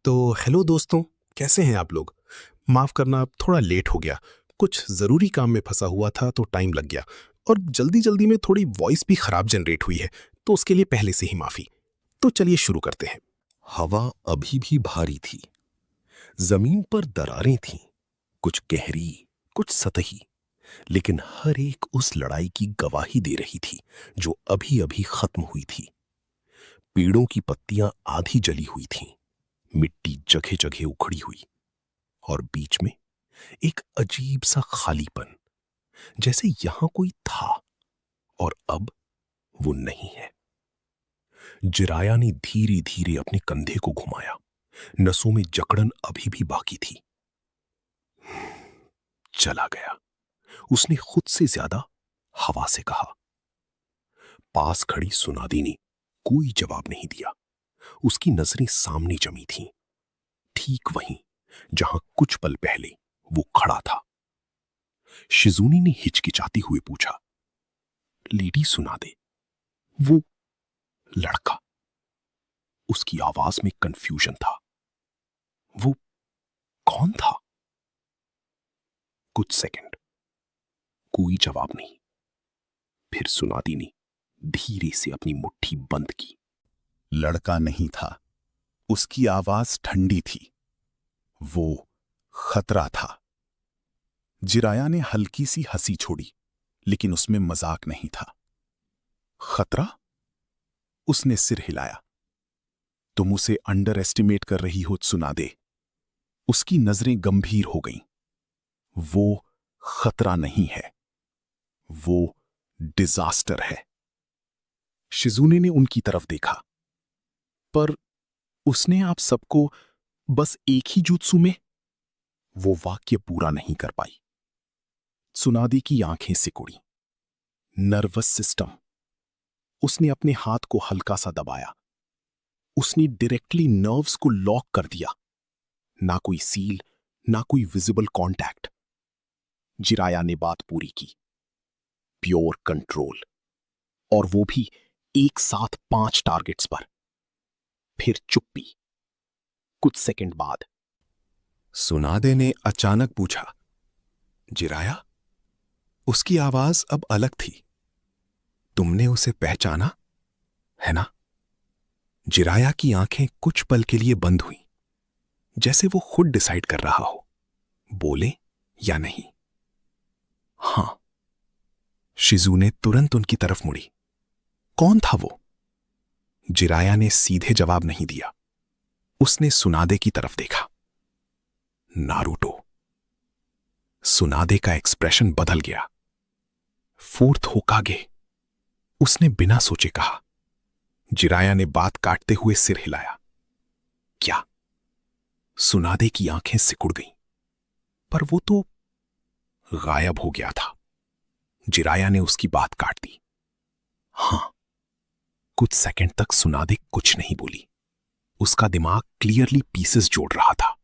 तो हेलो दोस्तों, कैसे हैं आप लोग? माफ़ करना, थोड़ा लेट हो गया। कुछ ज़रूरी काम में फंसा हुआ था तो टाइम लग गया और जल्दी-जल्दी में थोड़ी वॉइस भी ख़राब जनरेट हुई है, तो उसके लिए पहले से ही माफ़ी। तो चलिए शुरू करते हैं। हवा अभी भी भारी थी। जमीन पर दरारें थीं, कुछ गहरी, कुछ सतही, लेकिन हर एक उस लड़ाई की गवाही दे रही थी जो अभी अभी खत्म हुई थी। पेड़ों की पत्तियां आधी जली हुई थीं, मिट्टी जगह जगह उखड़ी हुई, और बीच में एक अजीब सा खालीपन, जैसे यहां कोई था और अब वो नहीं है। जिराया ने धीरे धीरे अपने कंधे को घुमाया। नसों में जकड़न अभी भी बाकी थी। चला गया, उसने खुद से ज्यादा हवा से कहा। पास खड़ी सुनादी ने कोई जवाब नहीं दिया। उसकी नजरें सामने जमी थीं, ठीक वहीं जहां कुछ पल पहले वो खड़ा था। शिजुनी ने हिचकिचाती हुए पूछा, लेडी सुनादे, वो लड़का? उसकी आवाज में कंफ्यूजन था। वो कौन था? कुछ सेकंड, कोई जवाब नहीं। फिर सुनादी ने धीरे से अपनी मुट्ठी बंद की। लड़का नहीं था, उसकी आवाज ठंडी थी। वो खतरा था। जिराया ने हल्की सी हंसी छोड़ी, लेकिन उसमें मजाक नहीं था। खतरा? उसने सिर हिलाया। तुम उसे अंडर एस्टिमेट कर रही हो, सुनादे। उसकी नजरें गंभीर हो गईं। वो खतरा नहीं है, वो डिजास्टर है। शिजुने ने उनकी तरफ देखा। पर उसने आप सबको बस एक ही जुत्सु में? वो वाक्य पूरा नहीं कर पाई। सुनादी की आंखें सिकुड़ी। Nervous system. उसने अपने हाथ को हल्का सा दबाया। उसने डायरेक्टली नर्व्स को लॉक कर दिया। ना कोई सील, ना कोई विजिबल कांटेक्ट। जिराया ने बात पूरी की। प्योर कंट्रोल, और वो भी एक साथ 5 टारगेट्स पर। फिर चुप्पी। कुछ सेकंड बाद सुनादे ने अचानक पूछा, जिराया? उसकी आवाज अब अलग थी। तुमने उसे पहचाना है ना? जिराया की आंखें कुछ पल के लिए बंद हुई, जैसे वो खुद डिसाइड कर रहा हो, बोले या नहीं। हां। शिजू ने तुरंत उनकी तरफ मुड़ी। कौन था वो? जिराया ने सीधे जवाब नहीं दिया। उसने सुनादे की तरफ देखा। नारुतो। सुनादे का एक्सप्रेशन बदल गया। फोर्थ होकागे, उसने बिना सोचे कहा। जिराया ने बात काटते हुए सिर हिलाया। क्या? सुनादे की आंखें सिकुड़ गईं। पर वो तो गायब हो गया था। जिराया ने उसकी बात काट दी। हां। कुछ सेकंड तक सुनादे कुछ नहीं बोली। उसका दिमाग क्लियरली पीसेस जोड़ रहा था।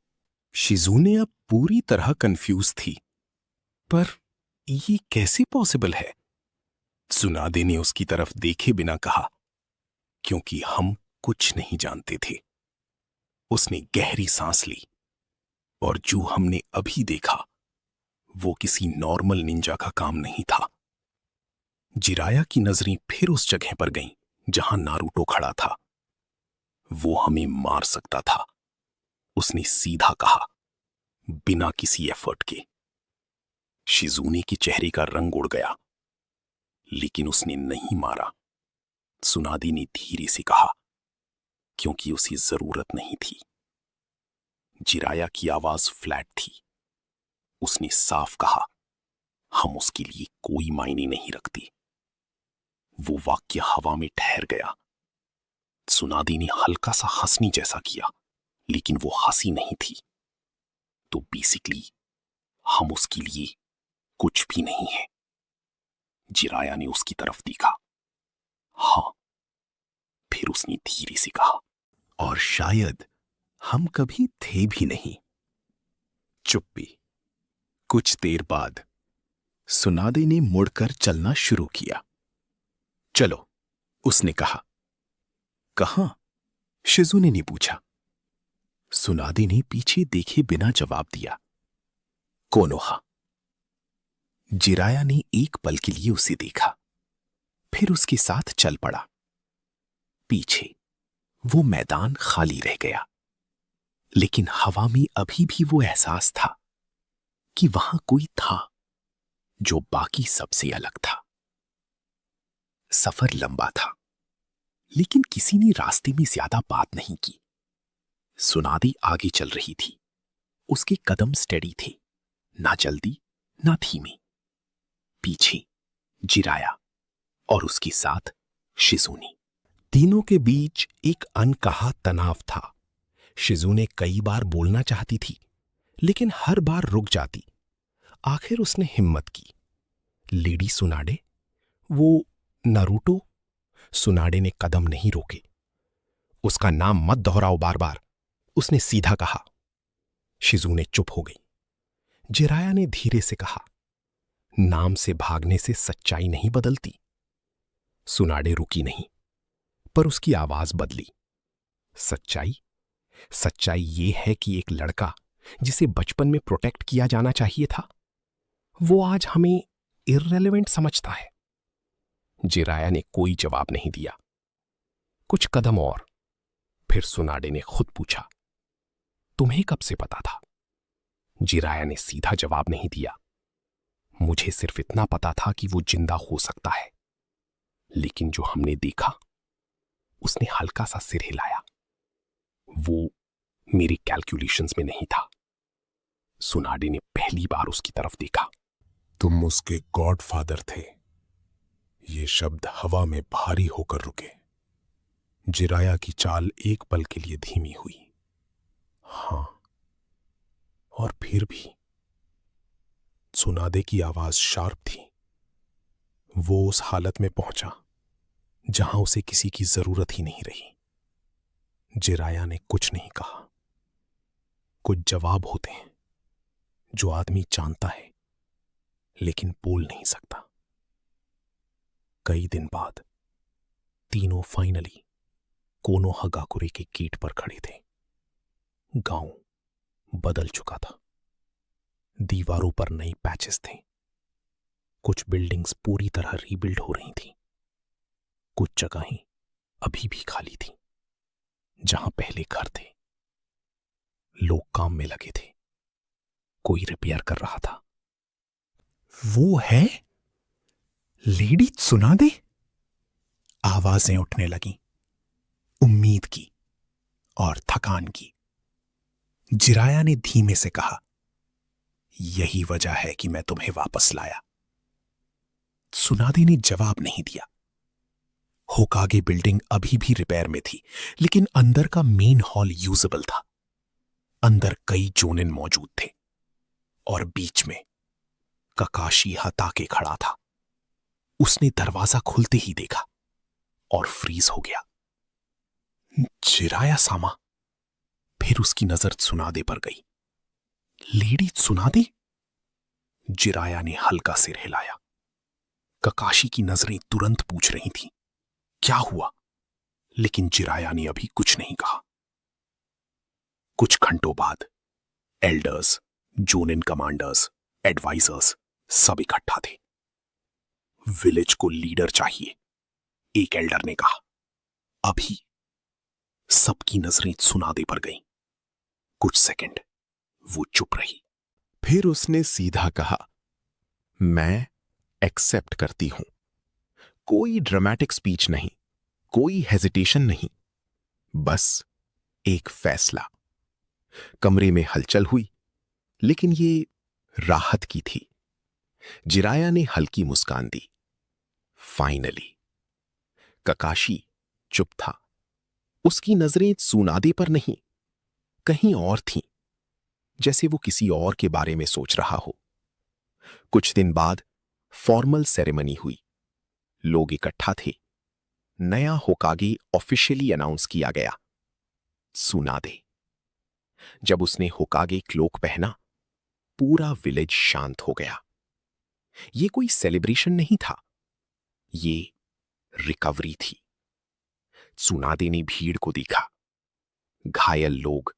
शिजुने अब पूरी तरह कंफ्यूज थी। पर ये कैसे पॉसिबल है? सुनादे ने उसकी तरफ देखे बिना कहा, क्योंकि हम कुछ नहीं जानते थे। उसने गहरी सांस ली, और जो हमने अभी देखा वो किसी नॉर्मल निंजा का काम नहीं था। जिराया की नजरें फिर उस जगह पर गईं जहां नारुतो खड़ा था। वो हमें मार सकता था, उसने सीधा कहा, बिना किसी एफर्ट के। शिजुने के चेहरे का रंग उड़ गया, लेकिन उसने नहीं मारा। सुनादी ने धीरे से कहा, क्योंकि उसे जरूरत नहीं थी। जिराया की आवाज फ्लैट थी। उसने साफ कहा, हम उसके लिए कोई मायने नहीं रखती। वो वाक्य हवा में ठहर गया। सुनादी ने हल्का सा हंसनी जैसा किया, लेकिन वो हंसी नहीं थी। तो बेसिकली हम उसके लिए कुछ भी नहीं है। जिराया ने उसकी तरफ देखा। हां। फिर उसने धीरे से कहा, और शायद हम कभी थे भी नहीं। चुप्पी। कुछ देर बाद सुनादे ने मुड़कर चलना शुरू किया। चलो, उसने कहा। कहां? शिजुने ने पूछा। सुनादे ने पीछे देखे बिना जवाब दिया। कोनोहा। जिराया ने एक पल के लिए उसे देखा, फिर उसके साथ चल पड़ा। पीछे वो मैदान खाली रह गया, लेकिन हवा में अभी भी वो एहसास था कि वहां कोई था जो बाकी सबसे अलग था। सफर लंबा था, लेकिन किसी ने रास्ते में ज्यादा बात नहीं की। सुनादी आगे चल रही थी। उसके कदम स्टेडी थे, ना जल्दी ना धीमे। पीछे जिराया और उसके साथ शिजुनी। तीनों के बीच एक अनकहा तनाव था। शिजुने कई बार बोलना चाहती थी, लेकिन हर बार रुक जाती। आखिर उसने हिम्मत की। लेडी सुनाडे, वो नारुतो? सुनाडे ने कदम नहीं रोके। उसका नाम मत दोहराओ बार बार, उसने सीधा कहा। शिजुने चुप हो गई। जिराया ने धीरे से कहा, नाम से भागने से सच्चाई नहीं बदलती। सुनाडे रुकी नहीं, पर उसकी आवाज बदली। सच्चाई? सच्चाई ये है कि एक लड़का जिसे बचपन में प्रोटेक्ट किया जाना चाहिए था, वो आज हमें इररेलेवेंट समझता है। जिराया ने कोई जवाब नहीं दिया। कुछ कदम और, फिर सुनाडे ने खुद पूछा, तुम्हें कब से पता था? जिराया ने सीधा जवाब नहीं दिया। मुझे सिर्फ इतना पता था कि वो जिंदा हो सकता है, लेकिन जो हमने देखा, उसने हल्का सा सिर हिलाया। वो मेरी कैलकुलेशंस में नहीं था। सुनाडे ने पहली बार उसकी तरफ देखा। तुम उसके गॉडफादर थे। ये शब्द हवा में भारी होकर रुके। जिराया की चाल एक पल के लिए धीमी हुई। हाँ, और फिर भी। सुनादे की आवाज शार्प थी। वो उस हालत में पहुंचा जहां उसे किसी की जरूरत ही नहीं रही। जिराया ने कुछ नहीं कहा। कुछ जवाब होते हैं जो आदमी जानता है, लेकिन बोल नहीं सकता। कई दिन बाद तीनों फाइनली कोनोहागाकुरे के गेट पर खड़े थे। गांव बदल चुका था। दीवारों पर नए पैचेस थे। कुछ बिल्डिंग्स पूरी तरह रीबिल्ड हो रही थी। कुछ जगहें अभी भी खाली थी, जहां पहले घर थे। लोग काम में लगे थे। कोई रिपेयर कर रहा था। वो है लेडी सुनादे? आवाजें उठने लगीं, उम्मीद की और थकान की। जिराया ने धीमे से कहा, यही वजह है कि मैं तुम्हें वापस लाया। सुनादे ने जवाब नहीं दिया। होकागे बिल्डिंग अभी भी रिपेयर में थी, लेकिन अंदर का मेन हॉल यूजेबल था। अंदर कई जोनिन मौजूद थे और बीच में ककाशी हताके खड़ा था। उसने दरवाजा खुलते ही देखा और फ्रीज हो गया। जिराया सामा। फिर उसकी नजर सुनादे पर गई। लेडी सुनादे? जिराया ने हल्का सिर हिलाया। ककाशी की नजरें तुरंत पूछ रही थीं, क्या हुआ? लेकिन जिराया ने अभी कुछ नहीं कहा। कुछ घंटों बाद एल्डर्स, जोनिन कमांडर्स, एडवाइजर्स सब इकट्ठा थे। विलेज को लीडर चाहिए, एक एल्डर ने कहा। अभी सबकी नजरें सुनादे पर गईं। कुछ सेकंड वो चुप रही। फिर उसने सीधा कहा, मैं एक्सेप्ट करती हूं। कोई ड्रामेटिक स्पीच नहीं, कोई हेजिटेशन नहीं, बस एक फैसला। कमरे में हलचल हुई, लेकिन ये राहत की थी। जिराया ने हल्की मुस्कान दी। फाइनली। ककाशी चुप था। उसकी नजरें सुनादे पर नहीं, कहीं और थीं, जैसे वो किसी और के बारे में सोच रहा हो। कुछ दिन बाद फॉर्मल सेरेमनी हुई। लोग इकट्ठा थे। नया होकागे ऑफिशियली अनाउंस किया गया, सुनादे। जब उसने होकागे क्लोक पहना, पूरा विलेज शांत हो गया। ये कोई सेलिब्रेशन नहीं था, ये रिकवरी थी। सुनादे ने भीड़ को देखा। घायल लोग,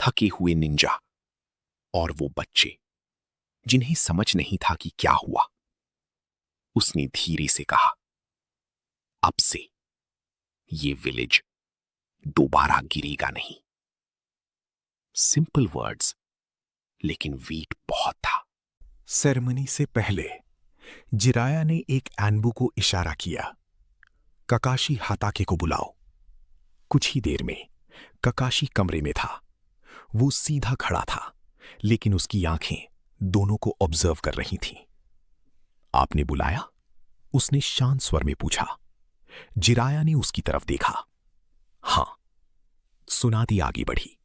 थके हुए निंजा और वो बच्चे जिन्हें समझ नहीं था कि क्या हुआ। उसने धीरे से कहा, अब से ये विलेज दोबारा गिरेगा नहीं। सिंपल वर्ड्स, लेकिन वेट बहुत था। सेरेमनी से पहले जिराया ने एक एनबू को इशारा किया, ककाशी हाताके को बुलाओ। कुछ ही देर में ककाशी कमरे में था। वो सीधा खड़ा था, लेकिन उसकी आंखें दोनों को ऑब्जर्व कर रही थीं। आपने बुलाया? उसने शांत स्वर में पूछा। जिराया ने उसकी तरफ देखा। हां। सुनादी आगे बढ़ी।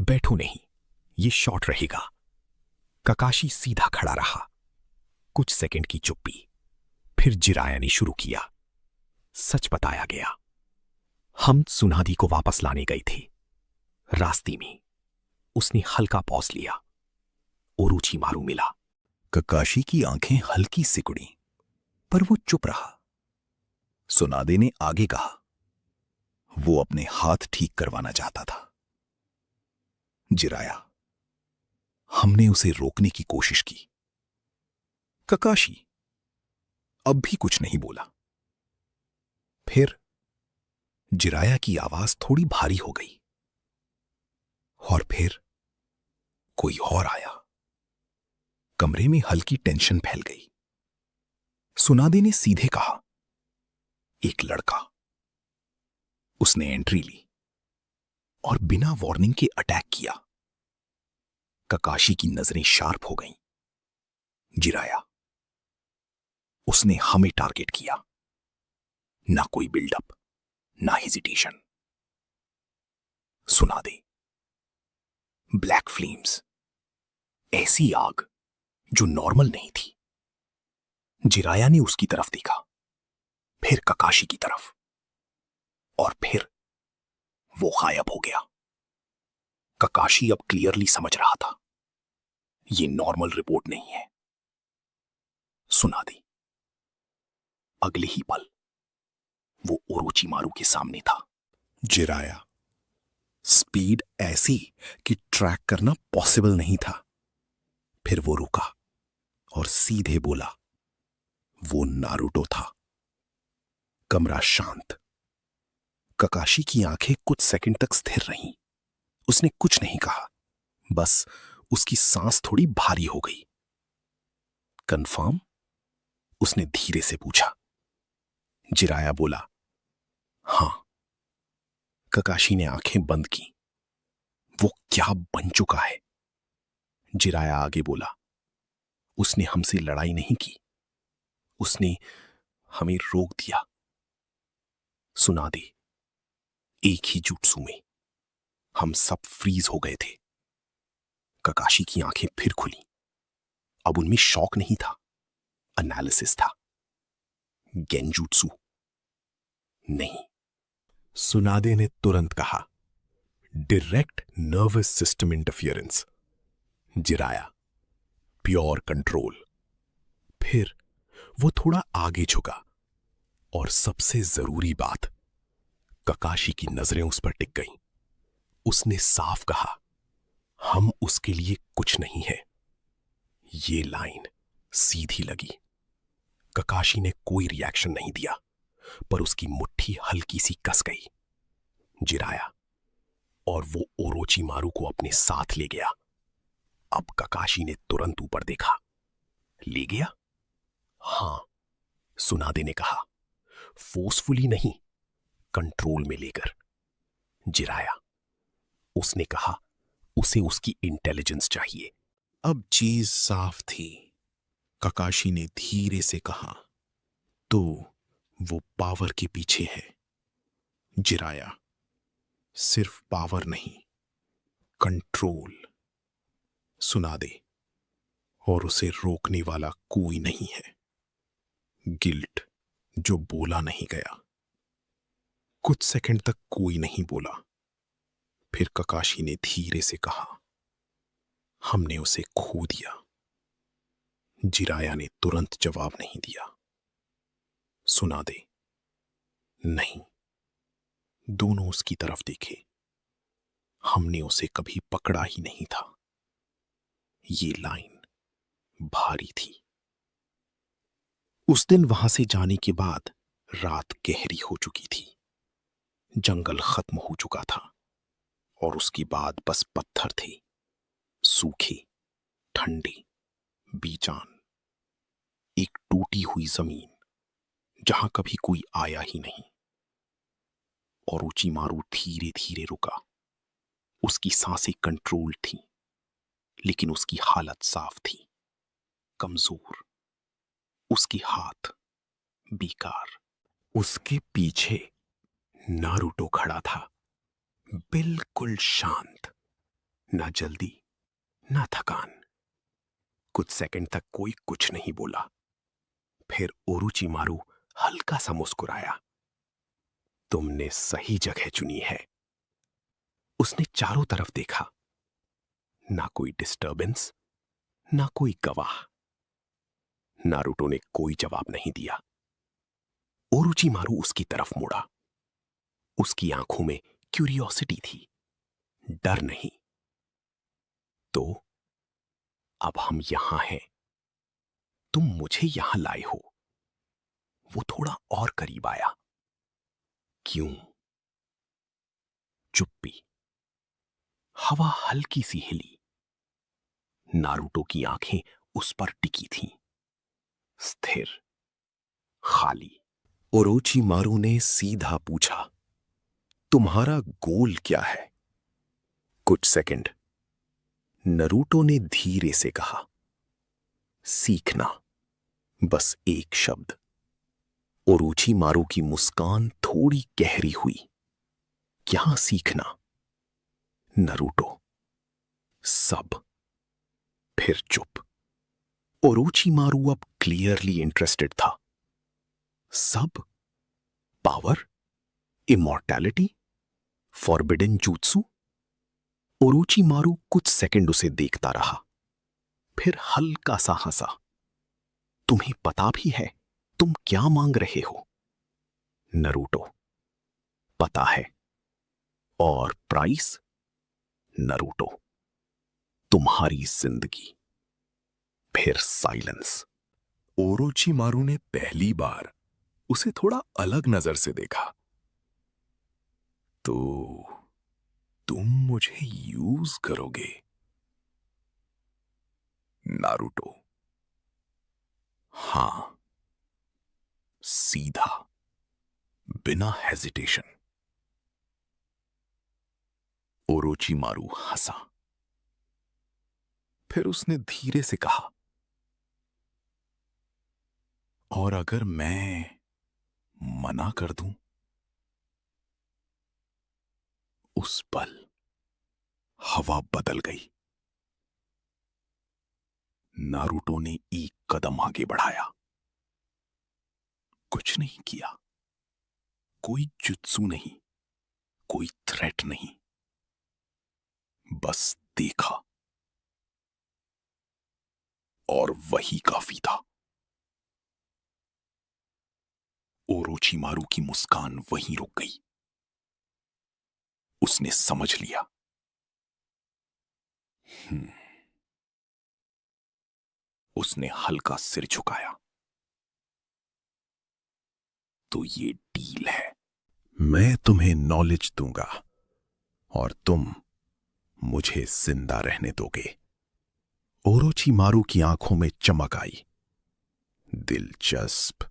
बैठो नहीं, ये शॉर्ट रहेगा। ककाशी सीधा खड़ा रहा। कुछ सेकंड की चुप्पी। फिर जिराया ने शुरू किया। सच बताया गया। हम सुनादी को वापस लाने गए थे। रास्ते में उसने हल्का पॉज लिया। ओरोचिमारू मिला। ककाशी की आंखें हल्की सिकुड़ी, पर वो चुप रहा। सुनादे ने आगे कहा, वो अपने हाथ ठीक करवाना चाहता था। जिराया, हमने उसे रोकने की कोशिश की। ककाशी अब भी कुछ नहीं बोला। फिर जिराया की आवाज थोड़ी भारी हो गई। और फिर कोई और आया। कमरे में हल्की टेंशन फैल गई। सुनादे ने सीधे कहा, एक लड़का। उसने एंट्री ली और बिना वार्निंग के अटैक किया। ककाशी की नजरें शार्प हो गईं। जिराया, उसने हमें टारगेट किया। ना कोई बिल्डअप, ना हेजिटेशन। सुनादे, ब्लैक फ्लेम्स, ऐसी आग जो नॉर्मल नहीं थी। जिराया ने उसकी तरफ देखा, फिर ककाशी की तरफ, और फिर वो गायब हो गया। ककाशी अब क्लियरली समझ रहा था, ये नॉर्मल रिपोर्ट नहीं है। सुनादे, अगले ही पल वो ओरोचिमारू के सामने था। जिराया, स्पीड ऐसी कि ट्रैक करना पॉसिबल नहीं था। फिर वो रुका और सीधे बोला, वो नारुतो था। कमरा शांत। ककाशी की आंखें कुछ सेकंड तक स्थिर रहीं। उसने कुछ नहीं कहा, बस उसकी सांस थोड़ी भारी हो गई। कंफर्म? उसने धीरे से पूछा। जिराया बोला, हां। ककाशी ने आंखें बंद की। वो क्या बन चुका है? जिराया आगे बोला, उसने हमसे लड़ाई नहीं की, उसने हमें रोक दिया। सुनादे, एक ही जुत्सु में हम सब फ्रीज हो गए थे। ककाशी की आंखें फिर खुली। अब उनमें शॉक नहीं था, एनालिसिस था। गेंजुत्सु नहीं। सुनादे ने तुरंत कहा, direct nervous system interference. Jiraiya, pure control. फिर वो थोड़ा आगे झुका, और सबसे जरूरी बात, ककाशी की नजरें उस पर टिक गईं। उसने साफ कहा, हम उसके लिए कुछ नहीं है। ये लाइन सीधी लगी। ककाशी ने कोई रिएक्शन नहीं दिया, पर उसकी मुट्ठी हल्की सी कस गई। जिराया, और वो ओरोचिमारू को अपने साथ ले गया। अब ककाशी ने तुरंत ऊपर देखा। ले गया? हां, सुनादे ने कहा, फोर्सफुली नहीं, कंट्रोल में लेकर। जिराया, उसने कहा, उसे उसकी इंटेलिजेंस चाहिए। अब चीज साफ थी। ककाशी ने धीरे से कहा, तो वो पावर के पीछे है। जिराया, सिर्फ पावर नहीं, कंट्रोल। सुनादे, और उसे रोकने वाला कोई नहीं है। गिल्ट जो बोला नहीं गया। कुछ सेकंड तक कोई नहीं बोला। फिर ककाशी ने धीरे से कहा, हमने उसे खो दिया। जिराया ने तुरंत जवाब नहीं दिया। सुनादे, नहीं। दोनों उसकी तरफ देखे। हमने उसे कभी पकड़ा ही नहीं था। ये लाइन भारी थी। उस दिन वहां से जाने के बाद रात गहरी हो चुकी थी। जंगल खत्म हो चुका था और उसके बाद बस पत्थर थे, सूखे, ठंडे, बेजान। एक टूटी हुई जमीन जहां कभी कोई आया ही नहीं। और ऊंचीमारू धीरे धीरे रुका। उसकी सांसें कंट्रोल थी, लेकिन उसकी हालत साफ थी, कमजोर। उसके हाथ बेकार। उसके पीछे नारुतो खड़ा था, बिल्कुल शांत। ना जल्दी, ना थकान। कुछ सेकंड तक कोई कुछ नहीं बोला। फिर ओरोचिमारू हल्का सा मुस्कुराया। तुमने सही जगह चुनी है। उसने चारों तरफ देखा। ना कोई डिस्टर्बेंस, ना कोई गवाह। नारुतो ने कोई जवाब नहीं दिया। ओरोचिमारू उसकी तरफ मुड़ा। उसकी आंखों में क्यूरियोसिटी थी, डर नहीं। तो अब हम यहां हैं। तुम मुझे यहां लाए हो। वो थोड़ा और करीब आया। क्यों? चुप्पी। हवा हल्की सी हिली। नारुतो की आंखें उस पर टिकी थीं, स्थिर, खाली। ओरोचिमारू ने सीधा पूछा, तुम्हारा गोल क्या है? कुछ सेकंड। नारुतो ने धीरे से कहा, सीखना। बस एक शब्द। ओरोचिमारू की मुस्कान थोड़ी गहरी हुई। क्या सीखना? नारुतो। सब। फिर चुप। ओरोचिमारू अब क्लियरली इंटरेस्टेड था। सब? Power? Immortality? Forbidden jutsu? Orochimaru कुछ सेकंड उसे देखता रहा, फिर हल्का सा हंसा। तुम्हें पता भी है तुम क्या मांग रहे हो? नारुतो। पता है। और प्राइस? नारुतो। तुम्हारी जिंदगी। फिर साइलेंस। ओरोचिमारू ने पहली बार उसे थोड़ा अलग नजर से देखा। तो तुम मुझे यूज करोगे? नारुतो। हां। सीधा, बिना हेजिटेशन। ओरोचिमारू हंसा। फिर उसने धीरे से कहा, और अगर मैं मना कर दूं? उस पल हवा बदल गई। नारुतो ने एक कदम आगे बढ़ाया। कुछ नहीं किया। कोई जुत्सु नहीं, कोई थ्रेट नहीं। बस देखा। और वही काफी था। ओरोचिमारू की मुस्कान वहीं रुक गई। उसने समझ लिया। उसने हल्का सिर झुकाया। तो ये डील है। मैं तुम्हें नॉलेज दूंगा और तुम मुझे जिंदा रहने दोगे। ओरोचिमारू की आंखों में चमक आई। दिलचस्प।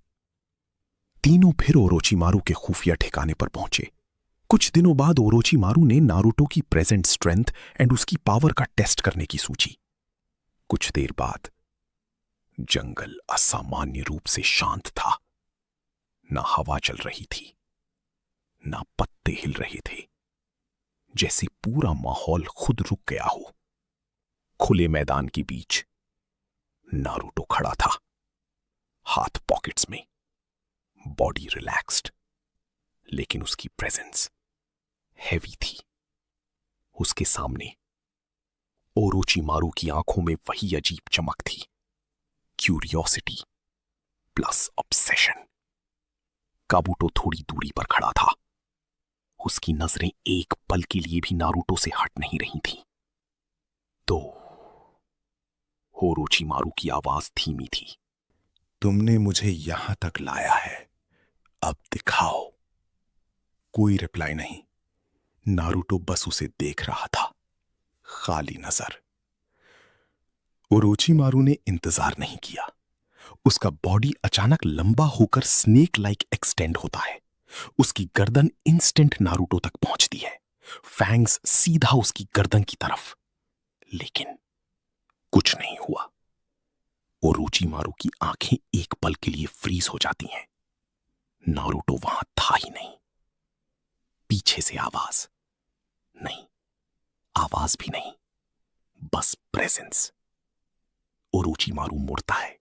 तीनों फिर ओरोचिमारू के खुफिया ठिकाने पर पहुंचे। कुछ दिनों बाद ओरोचिमारू ने नारुतो की प्रेजेंट स्ट्रेंथ एंड उसकी पावर का टेस्ट करने की सोची। कुछ देर बाद जंगल असामान्य रूप से शांत था। ना हवा चल रही थी, ना पत्ते हिल रहे थे, जैसे पूरा माहौल खुद रुक गया हो। खुले मैदान के बीच नारुतो खड़ा था, हाथ पॉकेट्स में, बॉडी रिलैक्स्ड, लेकिन उसकी प्रेजेंस हैवी थी। उसके सामने ओरोचिमारू की आंखों में वही अजीब चमक थी, क्यूरियोसिटी प्लस ऑब्सेशन। काबुतो थोड़ी दूरी पर खड़ा था। उसकी नजरें एक पल के लिए भी नारुतो से हट नहीं रही थी। तो ओरोचिमारू की आवाज धीमी थी। तुमने मुझे यहां तक लाया है, अब दिखाओ। कोई रिप्लाई नहीं। नारुतो बस उसे देख रहा था, खाली नजर। ओरोचिमारू ने इंतजार नहीं किया। उसका बॉडी अचानक लंबा होकर स्नेक लाइक एक्सटेंड होता है। उसकी गर्दन इंस्टेंट नारुतो तक पहुंचती है, फैंग्स सीधा उसकी गर्दन की तरफ। लेकिन कुछ नहीं हुआ। ओरोचिमारू की आंखें एक पल के लिए फ्रीज हो जाती हैं। नारुतो वहां था ही नहीं। पीछे से आवाज नहीं, आवाज भी नहीं, बस प्रेजेंस। ओरोचिमारू मुड़ता है।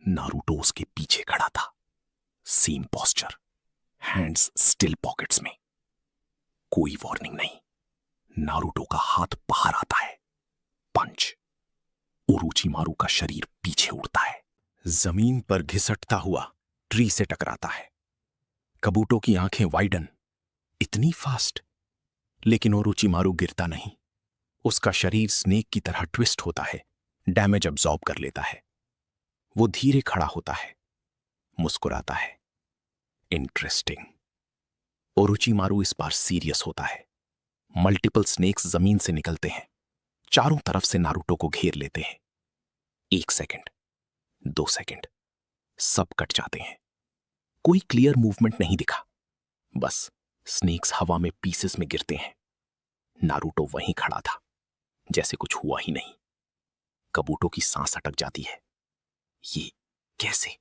नारुतो उसके पीछे खड़ा था, same posture, hands still pockets में। कोई वार्निंग नहीं। नारुतो का हाथ बाहर आता है, पंच। ओरोचिमारू का शरीर पीछे उड़ता है, जमीन पर घिसटता हुआ ट्री से टकराता है। कबूटो की आंखें वाइडन, इतनी फास्ट। लेकिन ओरोचिमारू गिरता नहीं। उसका शरीर स्नेक की तरह ट्विस्ट होता है, डैमेज अब्सॉर्ब कर लेता है। वो धीरे खड़ा होता है, मुस्कुराता है। इंटरेस्टिंग। ओरोचिमारू इस बार सीरियस होता है। मल्टीपल स्नेक्स जमीन से निकलते हैं, चारों तरफ से नारुतो को घेर लेते हैं। 1 सेकंड, 2 सेकंड, सब कट जाते हैं। कोई क्लियर मूवमेंट नहीं दिखा, बस स्नेक्स हवा में पीसेस में गिरते हैं। नारुतो वहीं खड़ा था, जैसे कुछ हुआ ही नहीं। कबूटो की सांस अटक जाती है। ये कैसे?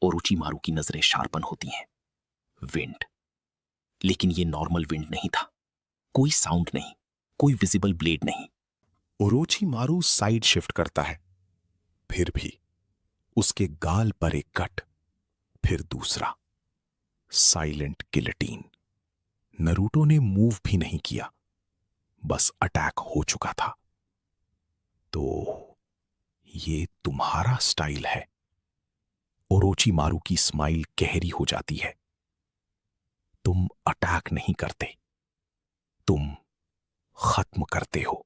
ओरोचिमारू की नजरें शार्पन होती हैं। विंड। लेकिन ये नॉर्मल विंड नहीं था। कोई साउंड नहीं, कोई विजिबल ब्लेड नहीं। ओरोचिमारू साइड शिफ्ट करता है। फिर भी उसके गाल पर एक कट, फिर दूसरा। Silent guillotine. नारुतो ने मूव भी नहीं किया, बस अटैक हो चुका था। तो ये तुम्हारा स्टाइल है? ओरोचिमारू की स्माइल गहरी हो जाती है। तुम अटैक नहीं करते, तुम खत्म करते हो।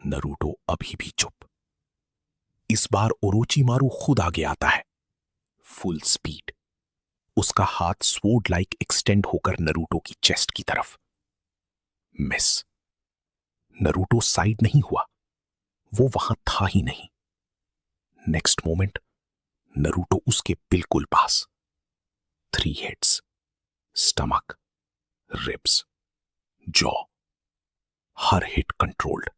नारुतो अभी भी चुप। इस बार ओरोचिमारू खुद आगे आता है, फुल स्पीड। उसका हाथ स्वॉर्ड लाइक एक्सटेंड होकर नारुतो की चेस्ट की तरफ। मिस। नारुतो साइड नहीं हुआ, वो वहां था ही नहीं। नेक्स्ट मोमेंट नारुतो उसके बिल्कुल पास। 3 हिट्स, स्टमक, रिब्स, जॉ। हर हिट कंट्रोल्ड,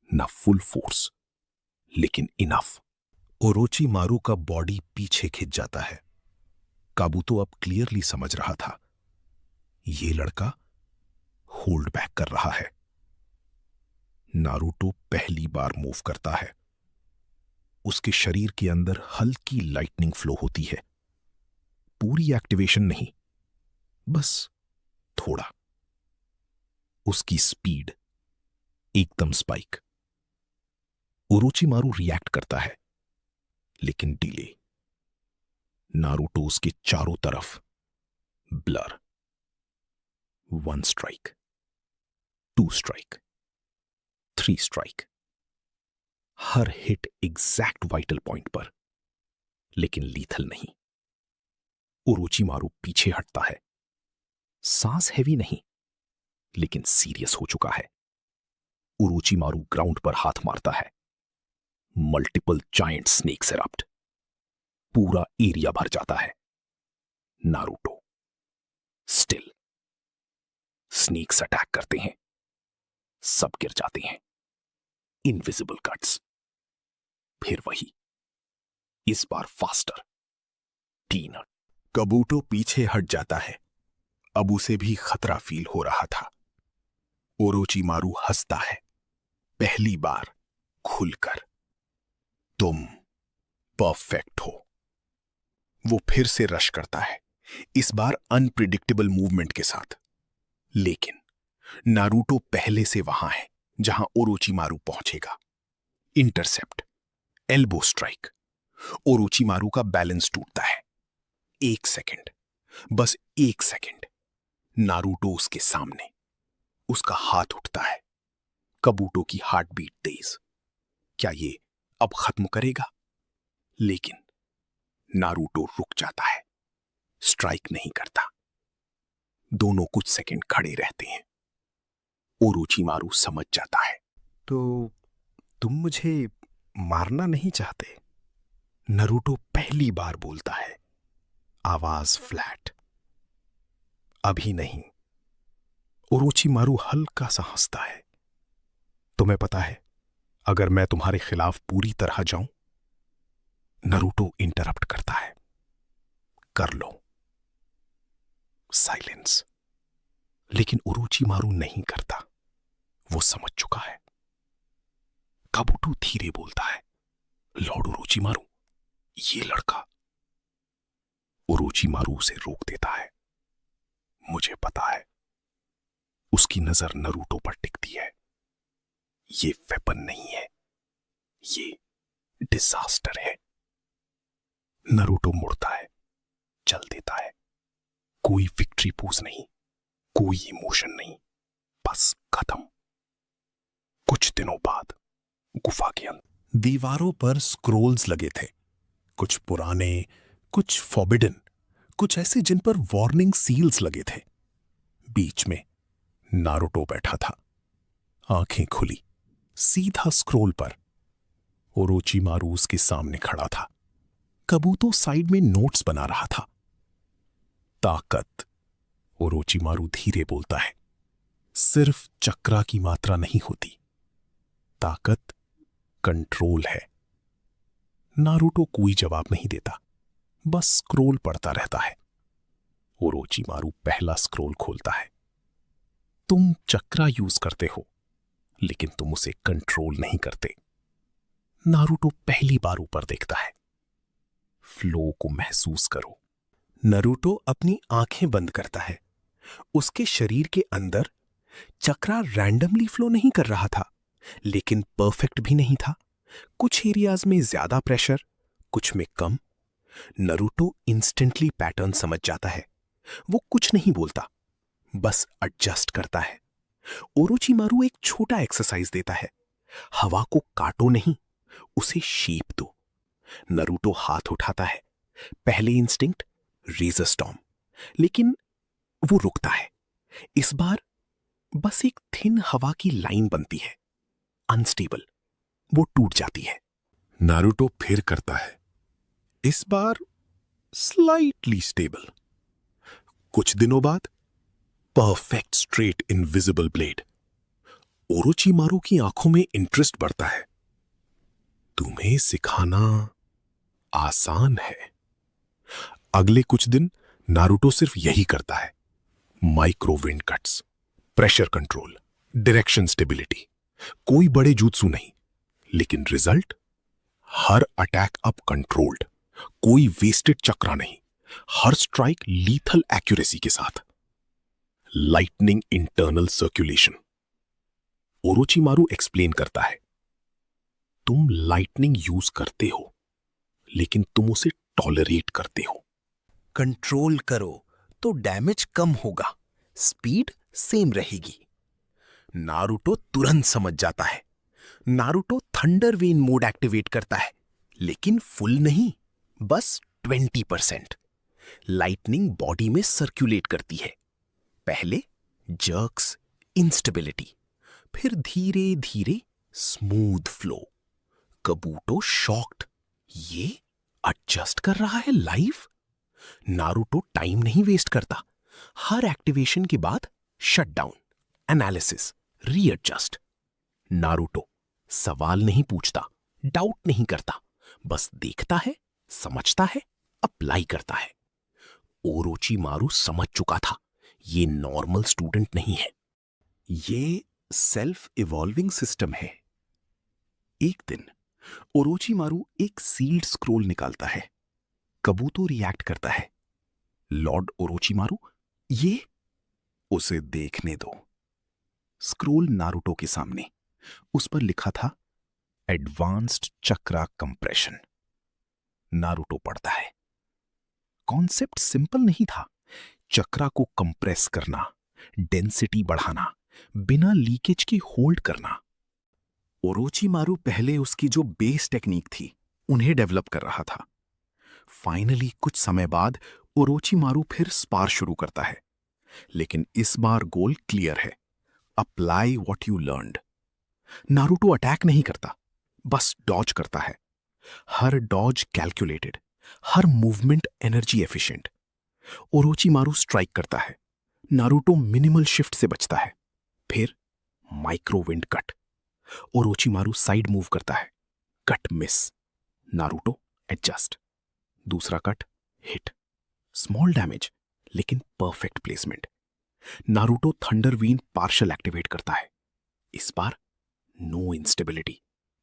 न फुल फोर्स, लेकिन इनफ। ओरोचिमारू का बॉडी पीछे खिंच जाता है। काबूतो अब क्लियरली समझ रहा था, ये लड़का होल्ड बैक कर रहा है। नारुतो पहली बार मूव करता है। उसके शरीर के अंदर हल्की लाइटनिंग फ्लो होती है। पूरी एक्टिवेशन नहीं, बस थोड़ा। उसकी स्पीड एकदम स्पाइक। ओरोचिमारू रिएक्ट करता है, लेकिन डिले। नारुतो उसके चारों तरफ ब्लर। 1 strike, 2 strike, 3 strike. हर हिट एग्जैक्ट वाइटल पॉइंट पर, लेकिन लीथल नहीं। ओरोचिमारू पीछे हटता है। सांस हैवी नहीं, लेकिन सीरियस हो चुका है। ओरोचिमारू ग्राउंड पर हाथ मारता है। Multiple giant snakes erupt. पूरा एरिया भर जाता है। Naruto still. स्नेक्स अटैक करते हैं, सब गिर जाते हैं। Invisible cuts. फिर वही, इस बार फास्टर। 3 हट। कबूटो पीछे हट जाता है। अब उसे भी खतरा फील हो रहा था। ओरोचिमारू हंसता है, पहली बार खुलकर। तुम परफेक्ट हो। वो फिर से रश करता है, इस बार अनप्रिडिक्टेबल मूवमेंट के साथ। लेकिन नारुतो पहले से वहां है जहां ओरोचिमारू पहुंचेगा। Intercept, elbow strike. ओरोचिमारू का बैलेंस टूटता है। 1 सेकंड, बस 1 सेकंड। नारुतो उसके सामने, उसका हाथ उठता है, कबूटो की हार्ट बीट तेज। क्या ये अब खत्म करेगा? लेकिन नारुतो रुक जाता है, स्ट्राइक नहीं करता। दोनों कुछ सेकंड खड़े रहते हैं। ओरोचिमारू समझ जाता है। तो तुम मुझे मारना नहीं चाहते? नारुतो पहली बार बोलता है, आवाज फ्लैट। अभी नहीं। ओरोचिमारू हल्का सा हंसता है। तुम्हें पता है, अगर मैं तुम्हारे खिलाफ पूरी तरह जाऊं। नारुतो इंटरप्ट करता है, कर लो। साइलेंस। लेकिन ओरोचिमारू नहीं करता, वो समझ चुका है। काबुटो धीरे बोलता है, लॉर्ड ओरोचिमारू, ये लड़का। ओरोचिमारू उसे रोक देता है। मुझे पता है। उसकी नजर नारुतो पर टिकती है। ये वेपन नहीं है, ये डिजास्टर है। नारुतो मुड़ता है, चल देता है। कोई विक्ट्री पोज नहीं, कोई इमोशन नहीं, बस खत्म। कुछ दिनों बाद गुफा के अंदर दीवारों पर स्क्रोल्स लगे थे, कुछ पुराने, कुछ फॉरबिडन, कुछ ऐसे जिन पर वार्निंग सील्स लगे थे। बीच में नारुतो बैठा था, आंखें खुली, सीधा स्क्रोल पर। ओरोचिमारू उसके सामने खड़ा था। कबूतो साइड में नोट्स बना रहा था। ताकत, ओरोचिमारू धीरे बोलता है, सिर्फ चक्रा की मात्रा नहीं होती। ताकत कंट्रोल है। नारुतो कोई जवाब नहीं देता, बस स्क्रोल पढ़ता रहता है। ओरोचिमारू पहला स्क्रोल खोलता है। तुम चक्रा यूज करते हो, लेकिन तुम उसे कंट्रोल नहीं करते। नारुतो पहली बार ऊपर देखता है। फ्लो को महसूस करो। नारुतो अपनी आंखें बंद करता है। उसके शरीर के अंदर चक्रा रैंडमली फ्लो नहीं कर रहा था, लेकिन परफेक्ट भी नहीं था। कुछ एरियाज में ज्यादा प्रेशर, कुछ में कम। नारुतो इंस्टेंटली पैटर्न समझ जाता है। वो कुछ नहीं बोलता, बस एडजस्ट करता है। ओरोचिमारू एक छोटा एक्सरसाइज देता है। हवा को काटो नहीं, उसे शेप दो। नारुतो हाथ उठाता है। पहले इंस्टिंक्ट रेजर स्टॉर्म, लेकिन वो रुकता है। इस बार बस एक थिन हवा की लाइन बनती है, अनस्टेबल। वो टूट जाती है। नारुतो फिर करता है, इस बार स्लाइटली स्टेबल। कुछ दिनों बाद perfect straight invisible blade. Orochimaru की आंखों में इंटरेस्ट बढ़ता है। तुम्हें सिखाना आसान है। अगले कुछ दिन नारुतो सिर्फ यही करता है। Micro wind cuts, pressure control, direction stability. कोई बड़े jutsu नहीं, लेकिन रिजल्ट? हर अटैक अब कंट्रोल्ड, कोई वेस्टेड चक्रा नहीं, हर स्ट्राइक लीथल एक्यूरेसी के साथ। Lightning internal circulation. Orochimaru explain करता है, तुम लाइटनिंग यूज करते हो, लेकिन तुम उसे टॉलरेट करते हो। कंट्रोल करो तो डैमेज कम होगा, स्पीड सेम रहेगी। नारुतो तुरंत समझ जाता है। Naruto thunder when mode activate करता है, लेकिन फुल नहीं, बस 20%। लाइटनिंग बॉडी में सर्कुलेट करती है। पहले जर्क्स, इंस्टेबिलिटी, फिर धीरे धीरे स्मूथ फ्लो। कबूटो शॉक्ड, ये एडजस्ट कर रहा है लाइव। नारुतो टाइम नहीं वेस्ट करता। हर एक्टिवेशन के बाद शटडाउन, एनालिसिस, रीएडजस्ट। नारुतो सवाल नहीं पूछता, डाउट नहीं करता, बस देखता है, समझता है, अप्लाई करता है। ओरोचिमारू समझ चुका था, ये नॉर्मल स्टूडेंट नहीं है, ये सेल्फ इवॉल्विंग सिस्टम है। एक दिन ओरोचिमारू एक सील्ड स्क्रोल निकालता है। कबूतो रिएक्ट करता है। लॉर्ड ओरोचिमारू, ये? उसे देखने दो। स्क्रोल नारुतो के सामने, उस पर लिखा था एडवांस्ड चक्रा कंप्रेशन। नारुतो पढ़ता है। कॉन्सेप्ट सिंपल नहीं था, चक्रा को कंप्रेस करना, डेंसिटी बढ़ाना, बिना लीकेज के होल्ड करना। ओरोचिमारू पहले उसकी जो बेस टेक्निक थी उन्हें डेवलप कर रहा था। फाइनली कुछ समय बाद ओरोचिमारू फिर स्पार शुरू करता है, लेकिन इस बार गोल क्लियर है, apply what you learned. Naruto attack नहीं करता, बस डॉज करता है। हर डॉज कैलकुलेटेड, हर movement energy efficient. Orochimaru strike करता है, नारुतो मिनिमल शिफ्ट से बचता है। फिर micro wind cut, Orochimaru side move करता है, कट मिस, नारुतो एडजस्ट। दूसरा कट हिट, स्मॉल डैमेज लेकिन perfect placement. Naruto thunder vein partial activate करता है। इस बार नो इंस्टेबिलिटी,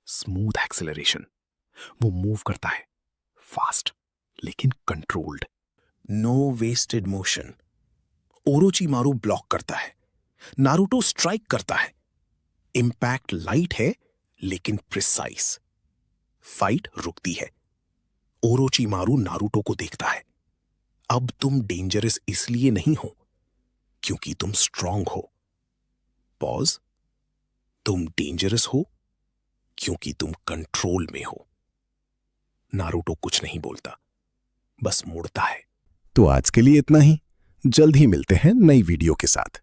स्मूथ एक्सेलरेशन। वो मूव करता है, फास्ट लेकिन controlled. No wasted motion. Orochimaru block करता है, नारुतो स्ट्राइक करता है। इंपैक्ट लाइट है लेकिन प्रिसाइज। फाइट रुकती है। ओरोचिमारू नारुतो को देखता है, अब तुम डेंजरस इसलिए नहीं हो क्योंकि तुम स्ट्रांग हो। पॉज, तुम डेंजरस हो क्योंकि तुम कंट्रोल में हो। नारुतो कुछ नहीं बोलता, बस मुड़ता है। तो आज के लिए इतना ही। जल्द ही मिलते हैं नई वीडियो के साथ।